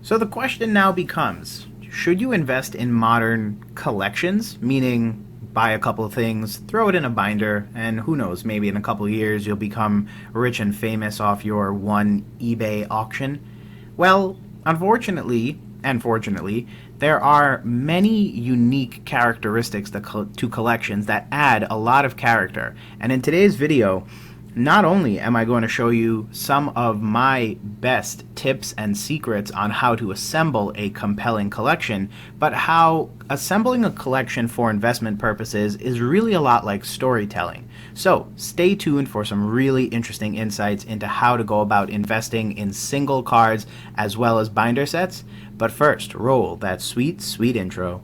So the question now becomes, should you invest in modern collections, meaning buy a couple of things, throw it in a binder, and who knows, maybe in a couple of years you'll become rich and famous off your one eBay auction? Well, unfortunately, and fortunately, there are many unique characteristics to collections that add a lot of character. And in today's video, not only am I going to show you some of my best tips and secrets on how to assemble a compelling collection, but how assembling a collection for investment purposes is really a lot like storytelling. So stay tuned for some really interesting insights into how to go about investing in single cards as well as binder sets. But first, roll that sweet, sweet intro.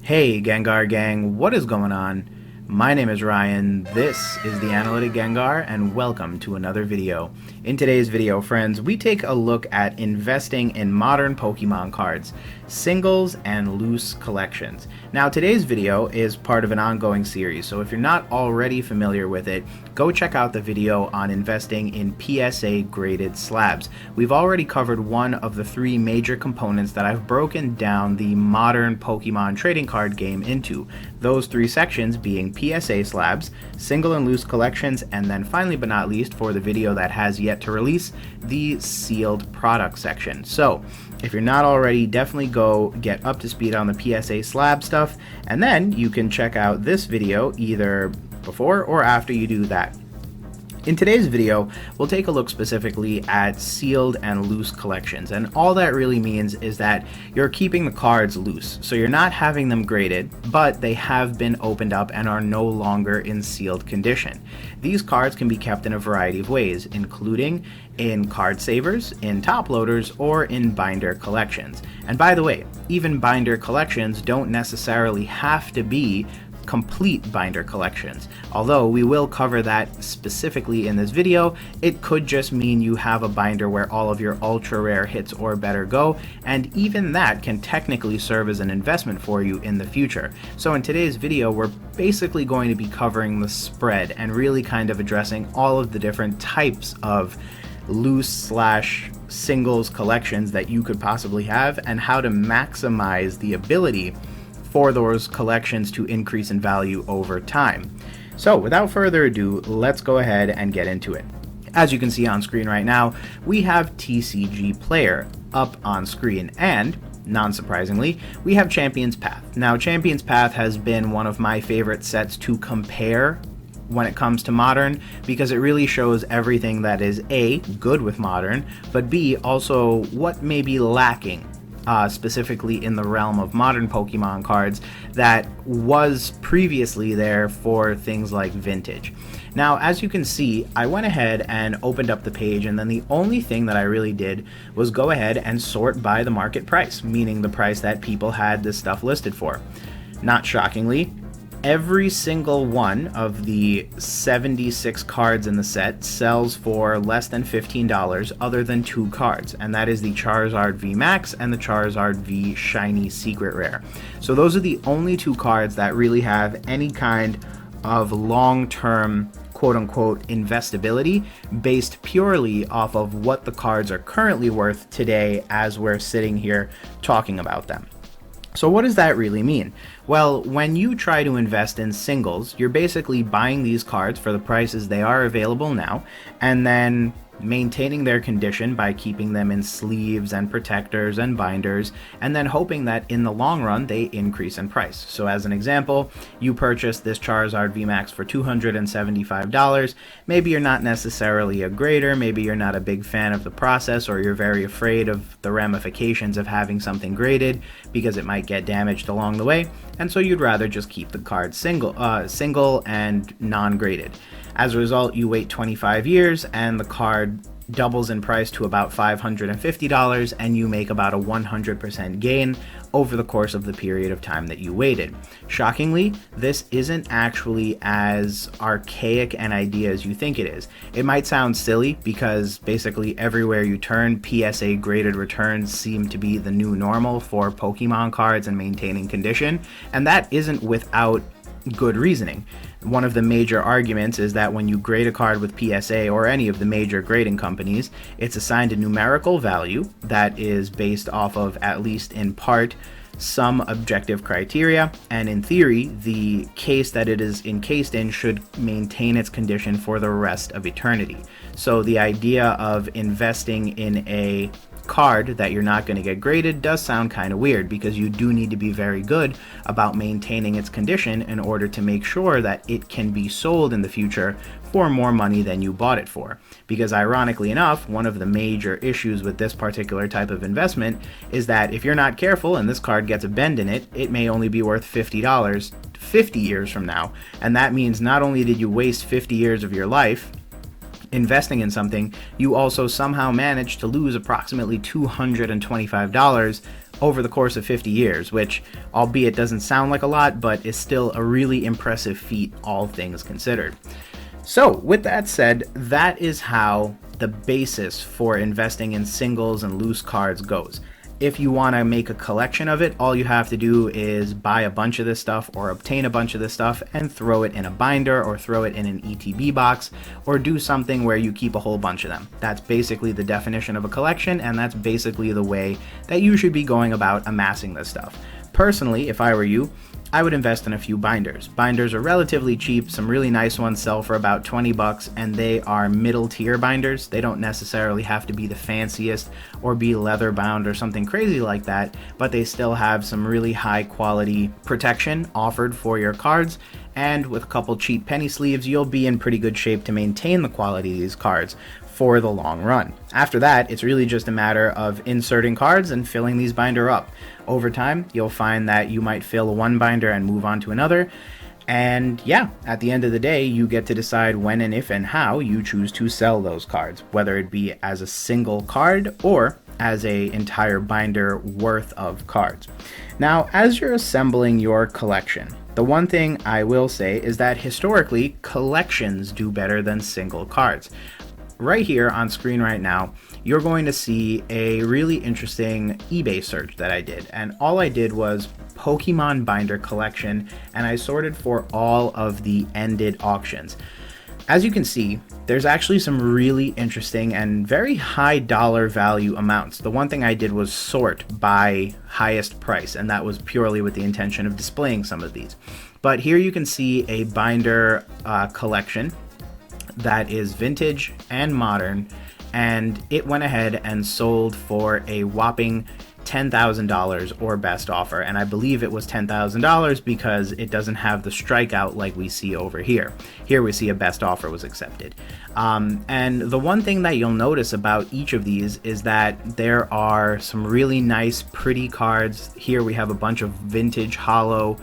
Hey Gengar Gang, what is going on? My name is Ryan, this is the Analytic Gengar, and welcome to another video. In today's video, friends, we take a look at investing in modern Pokemon cards, singles and loose collections. Now, today's video is part of an ongoing series, so if you're not already familiar with it, go check out the video on investing in PSA graded slabs. We've already covered one of the three major components that I've broken down the modern Pokemon trading card game into. Those three sections being PSA slabs, single and loose collections, and then finally but not least, for the video that has yet to release, the sealed product section. So if you're not already, definitely go get up to speed on the PSA slab stuff, and then you can check out this video either before or after you do that. In today's video, we'll take a look specifically at sealed and loose collections, and all that really means is that you're keeping the cards loose, so you're not having them graded, but they have been opened up and are no longer in sealed condition. These cards can be kept in a variety of ways, including in card savers, in top loaders, or in binder collections. And by the way, even binder collections don't necessarily have to be complete binder collections. Although we will cover that specifically in this video, it could just mean you have a binder where all of your ultra rare hits or better go, and even that can technically serve as an investment for you in the future. So in today's video, we're basically going to be covering the spread and really kind of addressing all of the different types of loose/singles collections that you could possibly have, and how to maximize the ability for those collections to increase in value over time. So without further ado, let's go ahead and get into it. As you can see on screen right now, we have TCG Player up on screen, and non-surprisingly, we have Champion's Path. Now, Champion's Path has been one of my favorite sets to compare when it comes to modern, because it really shows everything that is A, good with modern, but B, also what may be lacking specifically in the realm of modern Pokemon cards that was previously there for things like vintage. Now, as you can see, I went ahead and opened up the page, and then the only thing that I really did was go ahead and sort by the market price, meaning the price that people had this stuff listed for. Not shockingly, every single one of the 76 cards in the set sells for less than $15 other than two cards, and that is the Charizard V Max and the Charizard V Shiny Secret Rare. So those are the only two cards that really have any kind of long-term quote-unquote investability based purely off of what the cards are currently worth today as we're sitting here talking about them. So what does that really mean? Well, when you try to invest in singles, you're basically buying these cards for the prices they are available now, and then maintaining their condition by keeping them in sleeves and protectors and binders, and then hoping that in the long run they increase in price. So as an example, you purchase this Charizard VMAX for $275. Maybe you're not necessarily a grader, maybe you're not a big fan of the process, or you're very afraid of the ramifications of having something graded because it might get damaged along the way, and so you'd rather just keep the card single and non-graded. As a result, you wait 25 years and the card doubles in price to about $550, and you make about a 100% gain over the course of the period of time that you waited. Shockingly, this isn't actually as archaic an idea as you think it is. It might sound silly because basically everywhere you turn, PSA graded returns seem to be the new normal for Pokemon cards and maintaining condition, and that isn't without good reasoning. One of the major arguments is that when you grade a card with PSA or any of the major grading companies, it's assigned a numerical value that is based off of, at least in part, some objective criteria, and in theory, the case that it is encased in should maintain its condition for the rest of eternity. So the idea of investing in a card that you're not going to get graded does sound kind of weird, because you do need to be very good about maintaining its condition in order to make sure that it can be sold in the future for more money than you bought it for. Because ironically enough, one of the major issues with this particular type of investment is that if you're not careful and this card gets a bend in it, it may only be worth $50 50 years from now. And that means not only did you waste 50 years of your life investing in something, you also somehow managed to lose approximately $225 over the course of 50 years, which, albeit doesn't sound like a lot, but is still a really impressive feat, all things considered. So, with that said, that is how the basis for investing in singles and loose cards goes. If you want to make a collection of it, all you have to do is buy a bunch of this stuff or obtain a bunch of this stuff and throw it in a binder or throw it in an ETB box or do something where you keep a whole bunch of them. That's basically the definition of a collection, and that's basically the way that you should be going about amassing this stuff. Personally, if I were you, I would invest in a few binders. Binders are relatively cheap. Some really nice ones sell for about $20, and they are middle tier binders. They don't necessarily have to be the fanciest or be leather bound or something crazy like that, but they still have some really high quality protection offered for your cards. And with a couple cheap penny sleeves, you'll be in pretty good shape to maintain the quality of these cards for the long run. After that, it's really just a matter of inserting cards and filling these binder up. Over time, you'll find that you might fill one binder and move on to another. And yeah, at the end of the day, you get to decide when and if and how you choose to sell those cards, whether it be as a single card or as an entire binder worth of cards. Now, as you're assembling your collection, the one thing I will say is that historically, collections do better than single cards. Right here on screen right now, you're going to see a really interesting eBay search that I did. And all I did was Pokemon binder collection, and I sorted for all of the ended auctions. As you can see, there's actually some really interesting and very high dollar value amounts. The one thing I did was sort by highest price, and that was purely with the intention of displaying some of these. But here you can see a binder collection that is vintage and modern, and it went ahead and sold for a whopping $10,000 or best offer, and I believe it was $10,000 because it doesn't have the strikeout like we see over here. Here we see a best offer was accepted. And the one thing that you'll notice about each of these is that there are some really nice, pretty cards. Here we have a bunch of vintage hollow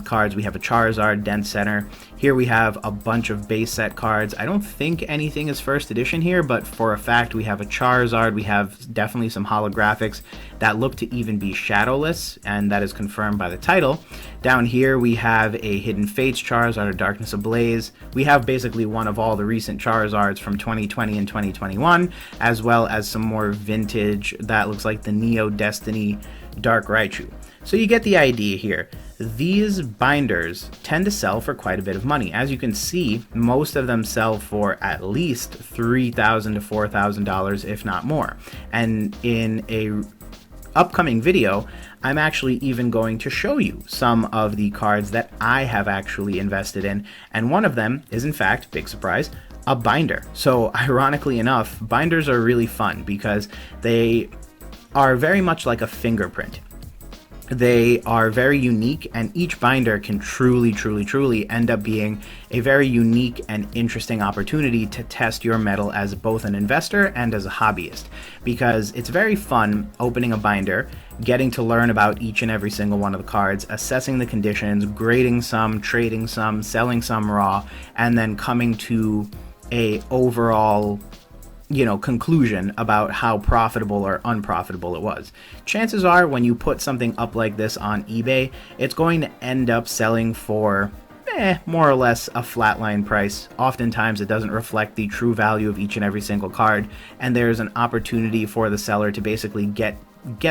cards. We have a Charizard Dent Center. Here we have a bunch of base set cards. I don't think anything is first edition here, but for a fact we have a Charizard. We have definitely some holographics that look to even be shadowless, and that is confirmed by the title. Down here we have a Hidden Fates Charizard, a Darkness Ablaze. We have basically one of all the recent Charizards from 2020 and 2021, as well as some more vintage that looks like the Neo Destiny Dark Raichu. So you get the idea here. These binders tend to sell for quite a bit of money. As you can see, most of them sell for at least $3,000 to $4,000, if not more. And in a upcoming video, I'm actually even going to show you some of the cards that I have actually invested in. And one of them is, in fact, big surprise, a binder. So ironically enough, binders are really fun because they are very much like a fingerprint. They are very unique, and each binder can truly end up being a very unique and interesting opportunity to test your mettle as both an investor and as a hobbyist, because it's very fun opening a binder, getting to learn about each and every single one of the cards, assessing the conditions, grading some, trading some, selling some raw, and then coming to a overall conclusion about how profitable or unprofitable it was. Chances are when you put something up like this on eBay, it's going to end up selling for more or less a flatline price. Oftentimes it doesn't reflect the true value of each and every single card, and there's an opportunity for the seller to basically get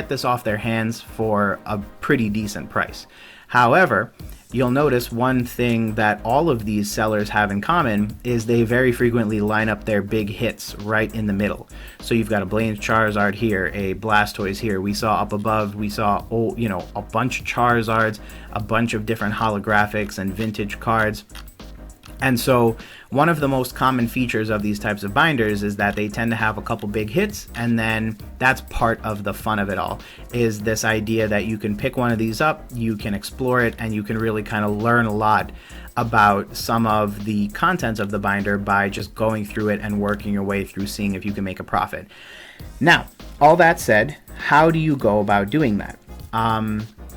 this off their hands for a pretty decent price. However, you'll notice one thing that all of these sellers have in common is they very frequently line up their big hits right in the middle. So you've got a Blaine's Charizard here, a Blastoise here. We saw up above, we saw a bunch of Charizards, a bunch of different holographics and vintage cards. And so one of the most common features of these types of binders is that they tend to have a couple big hits, and then that's part of the fun of it all, is this idea that you can pick one of these up, you can explore it, and you can really kind of learn a lot about some of the contents of the binder by just going through it and working your way through seeing if you can make a profit. Now, all that said, how do you go about doing that?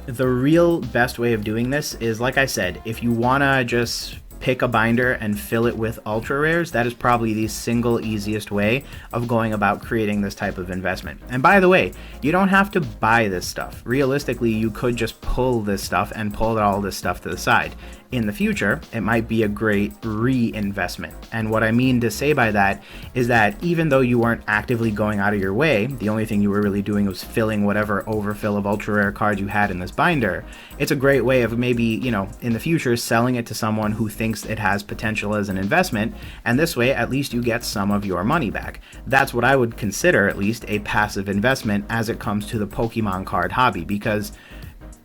The real best way of doing this is, like I said, if you want to just pick a binder and fill it with ultra rares, that is probably the single easiest way of going about creating this type of investment. And by the way, you don't have to buy this stuff. Realistically, you could just pull this stuff and pull all this stuff to the side. In the future, it might be a great reinvestment. And what I mean to say by that is that even though you weren't actively going out of your way, the only thing you were really doing was filling whatever overfill of ultra rare cards you had in this binder, it's a great way of maybe, in the future, selling it to someone who thinks it has potential as an investment, and this way at least you get some of your money back. That's what I would consider at least a passive investment as it comes to the Pokemon card hobby, because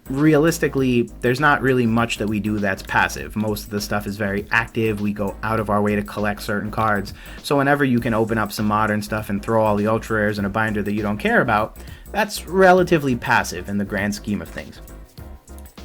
realistically, there's not really much that we do that's passive. Most of the stuff is very active. We go out of our way to collect certain cards. So whenever you can open up some modern stuff and throw all the ultra rares in a binder that you don't care about, that's relatively passive in the grand scheme of things.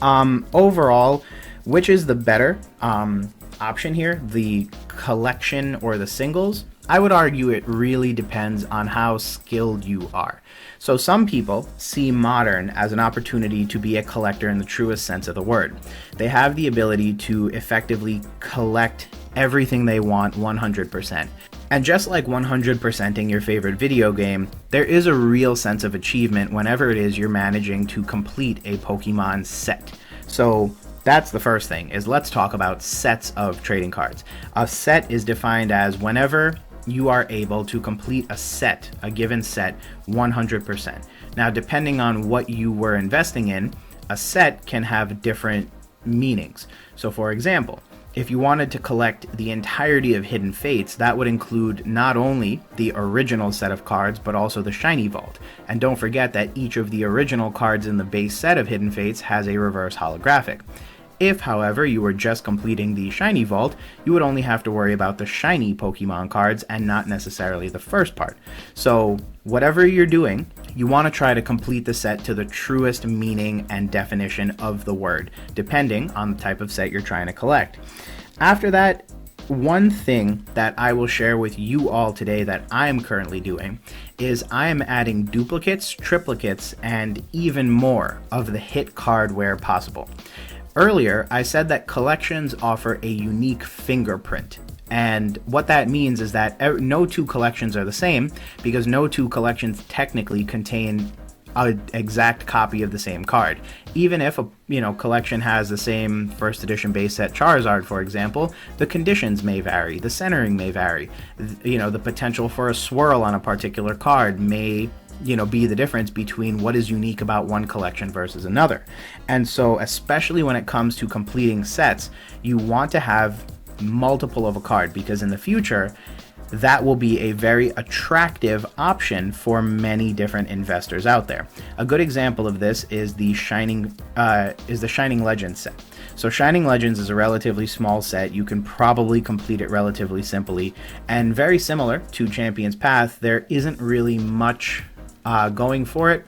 Overall, which is the better option here, the collection or the singles? I would argue it really depends on how skilled you are. So some people see Modern as an opportunity to be a collector in the truest sense of the word. They have the ability to effectively collect everything they want 100%. And just like 100%ing your favorite video game, there is a real sense of achievement whenever it is you're managing to complete a Pokemon set. So that's the first thing, is let's talk about sets of trading cards. A set is defined as whenever you are able to complete a given set 100%. Now, depending on what you were investing in, a set can have different meanings. So for example, if you wanted to collect the entirety of Hidden Fates, that would include not only the original set of cards, but also the Shiny Vault. And don't forget that each of the original cards in the base set of Hidden Fates has a reverse holographic. If, however, you were just completing the Shiny Vault, you would only have to worry about the shiny Pokemon cards and not necessarily the first part. So whatever you're doing, you want to try to complete the set to the truest meaning and definition of the word, depending on the type of set you're trying to collect. After that, one thing that I will share with you all today that I'm currently doing is I am adding duplicates, triplicates, and even more of the hit card where possible. Earlier, I said that collections offer a unique fingerprint. And what that means is that no two collections are the same, because no two collections technically contain an exact copy of the same card. Even if a collection has the same first edition base set Charizard, for example, the conditions may vary, the centering may vary. The potential for a swirl on a particular card may be the difference between what is unique about one collection versus another. And so, especially when it comes to completing sets, you want to have multiple of a card, because in the future, that will be a very attractive option for many different investors out there. A good example of this is the Shining Legends set. So Shining Legends is a relatively small set. You can probably complete it relatively simply, and very similar to Champion's Path, there isn't really much going for it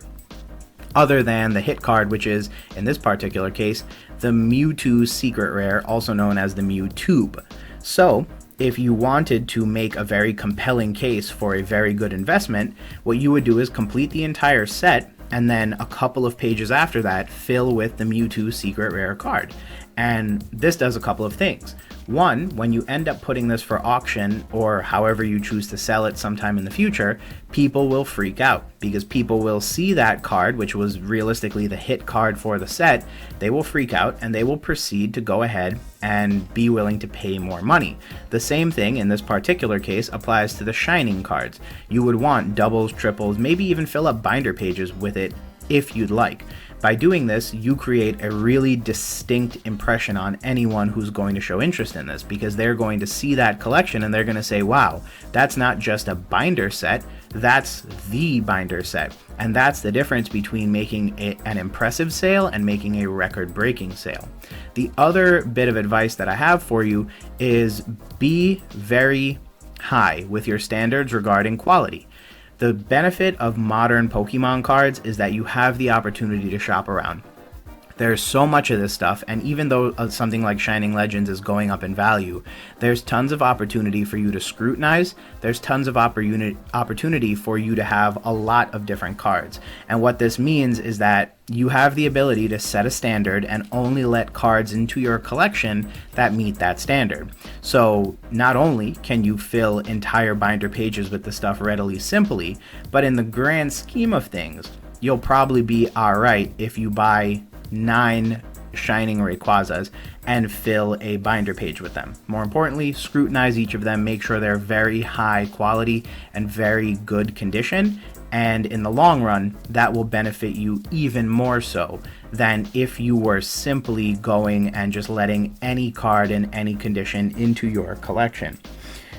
other than the hit card, which is, in this particular case, the Mewtwo Secret Rare, also known as the Mewtube. So if you wanted to make a very compelling case for a very good investment, what you would do is complete the entire set, and then a couple of pages after that, fill with the Mewtwo Secret Rare card. And this does a couple of things. One, when you end up putting this for auction, or however you choose to sell it sometime in the future, people will freak out, because people will see that card, which was realistically the hit card for the set. They will freak out, and they will proceed to go ahead and be willing to pay more money. The same thing in this particular case applies to the Shining cards. You would want doubles, triples, maybe even fill up binder pages with it if you'd like. By doing this, you create a really distinct impression on anyone who's going to show interest in this, because they're going to see that collection and they're going to say, wow, that's not just a binder set, that's the binder set. And that's the difference between making an impressive sale and making a record-breaking sale. The other bit of advice that I have for you is be very high with your standards regarding quality. The benefit of modern Pokemon cards is that you have the opportunity to shop around. There's so much of this stuff, and even though something like Shining Legends is going up in value, there's tons of opportunity for you to scrutinize. There's tons of opportunity for you to have a lot of different cards. And what this means is that you have the ability to set a standard and only let cards into your collection that meet that standard. So not only can you fill entire binder pages with the stuff readily simply, but in the grand scheme of things, you'll probably be alright if you buy 9 Shining Rayquazas and fill a binder page with them. More importantly, scrutinize each of them, make sure they're very high quality and very good condition, and in the long run, that will benefit you even more so than if you were simply going and just letting any card in any condition into your collection.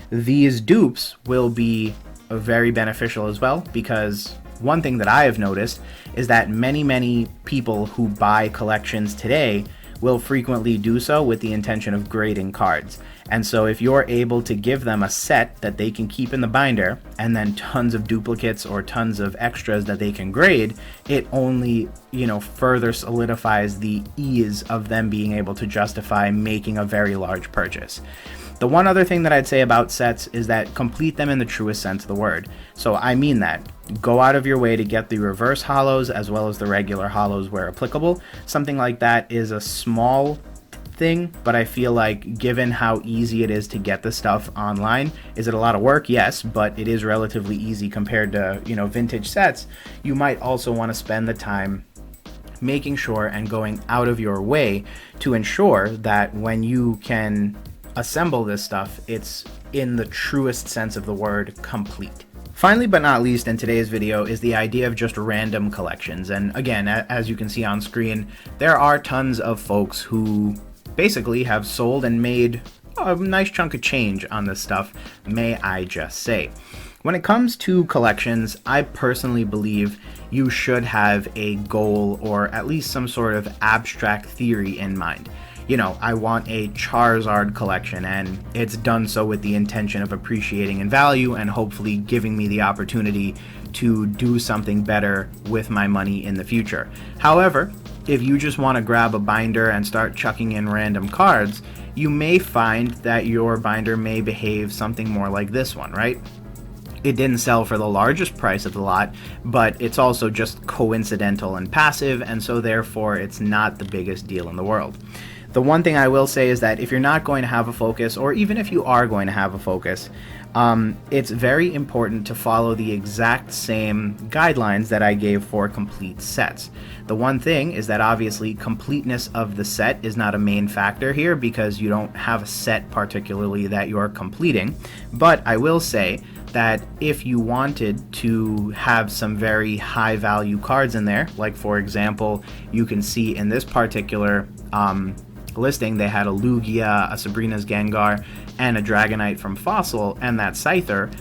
These dupes will be very beneficial as well, because one thing that I have noticed is that many people who buy collections today will frequently do so with the intention of grading cards. And so if you're able to give them a set that they can keep in the binder and then tons of duplicates or tons of extras that they can grade, it only, further solidifies the ease of them being able to justify making a very large purchase. The one other thing that I'd say about sets is that complete them in the truest sense of the word. So I mean that. Go out of your way to get the reverse hollows as well as the regular hollows where applicable. Something like that is a small thing, but I feel like given how easy it is to get the stuff online, is it a lot of work? Yes, but it is relatively easy compared to, vintage sets. You might also want to spend the time making sure and going out of your way to ensure that when you can assemble this stuff, it's in the truest sense of the word, complete. Finally, but not least in today's video is the idea of just random collections. And again, as you can see on screen, there are tons of folks who basically have sold and made a nice chunk of change on this stuff, may I just say. When it comes to collections, I personally believe you should have a goal or at least some sort of abstract theory in mind. I want a Charizard collection, and it's done so with the intention of appreciating in value and hopefully giving me the opportunity to do something better with my money in the future. However, if you just want to grab a binder and start chucking in random cards, you may find that your binder may behave something more like this one, right? It didn't sell for the largest price of the lot, but it's also just coincidental and passive, and so therefore it's not the biggest deal in the world. The one thing I will say is that if you're not going to have a focus, or even if you are going to have a focus, it's very important to follow the exact same guidelines that I gave for complete sets. The one thing is that obviously completeness of the set is not a main factor here because you don't have a set particularly that you're completing, but I will say that if you wanted to have some very high value cards in there, like for example, you can see in this particular listing, they had a Lugia, a Sabrina's Gengar, and a Dragonite from Fossil, and that Scyther.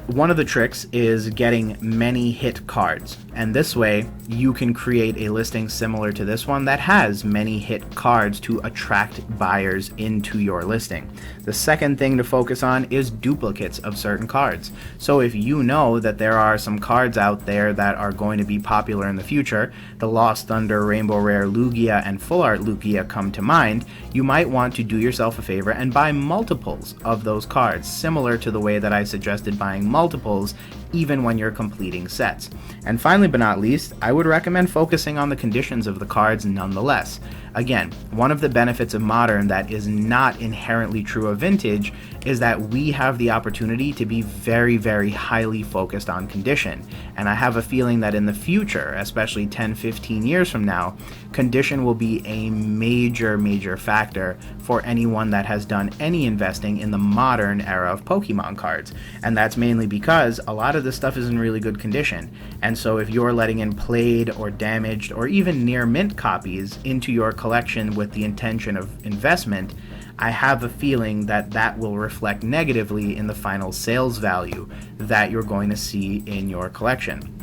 One of the tricks is getting many hit cards, and this way you can create a listing similar to this one that has many hit cards to attract buyers into your listing. The second thing to focus on is duplicates of certain cards. So if you know that there are some cards out there that are going to be popular in the future, the Lost Thunder, Rainbow Rare Lugia, and Full Art Lugia come to mind, you might want to do yourself a favor and buy multiples of those cards, similar to the way that I suggested buying multiples even when you're completing sets. And finally but not least, I would recommend focusing on the conditions of the cards nonetheless. Again, one of the benefits of Modern that is not inherently true of Vintage is that we have the opportunity to be very, very highly focused on condition. And I have a feeling that in the future, especially 10, 15 years from now, condition will be a major, major factor for anyone that has done any investing in the modern era of Pokemon cards. And that's mainly because a lot of this stuff is in really good condition. And so if you're letting in played or damaged or even near mint copies into your collection with the intention of investment, I have a feeling that that will reflect negatively in the final sales value that you're going to see in your collection.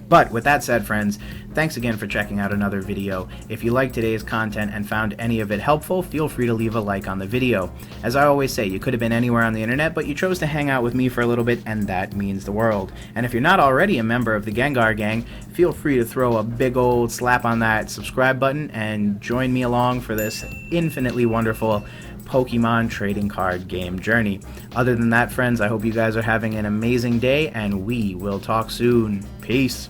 But with that said, friends, thanks again for checking out another video. If you liked today's content and found any of it helpful, feel free to leave a like on the video. As I always say, you could have been anywhere on the internet, but you chose to hang out with me for a little bit, and that means the world. And if you're not already a member of the Gengar Gang, feel free to throw a big old slap on that subscribe button and join me along for this infinitely wonderful Pokemon trading card game journey. Other than that, friends, I hope you guys are having an amazing day, and we will talk soon. Peace.